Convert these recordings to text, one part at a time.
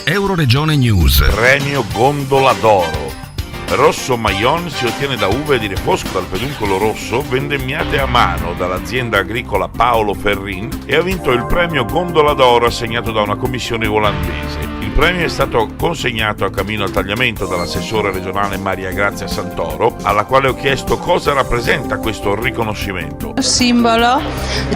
Euroregione News. Premio Gondola d'Oro. Rosso Maion si ottiene da uve di Refosco dal peduncolo rosso, vendemmiate a mano dall'azienda agricola Paolo Ferrin, e ha vinto il premio Gondola d'Oro assegnato da una commissione olandese. Il premio è stato consegnato a Cammino al Tagliamento dall'assessore regionale Maria Grazia Santoro, alla quale ho chiesto cosa rappresenta questo riconoscimento. Simbolo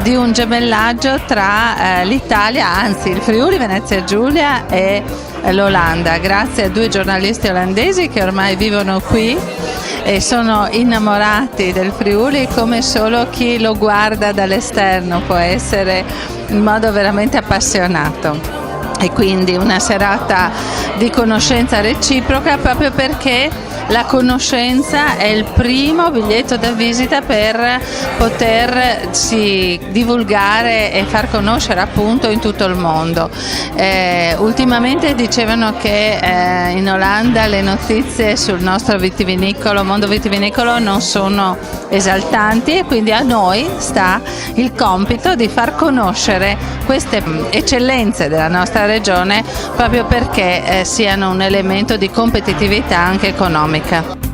di un gemellaggio tra l'Italia, anzi il Friuli Venezia Giulia e l'Olanda, grazie a due giornalisti olandesi che ormai vivono qui e sono innamorati del Friuli come solo chi lo guarda dall'esterno può essere in modo veramente appassionato. E quindi una serata di conoscenza reciproca, proprio perché la conoscenza è il primo biglietto da visita per potersi divulgare e far conoscere appunto in tutto il mondo. Ultimamente dicevano che in Olanda le notizie sul nostro mondo vitivinicolo non sono esaltanti, e quindi a noi sta il compito di far conoscere queste eccellenze della nostra regione, proprio perché siano un elemento di competitività anche economica.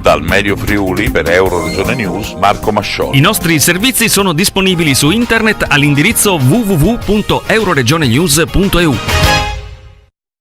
Dal Medio Friuli per Euroregione News, Marco Mascioli. I nostri servizi sono disponibili su internet all'indirizzo www.euroregionenews.eu.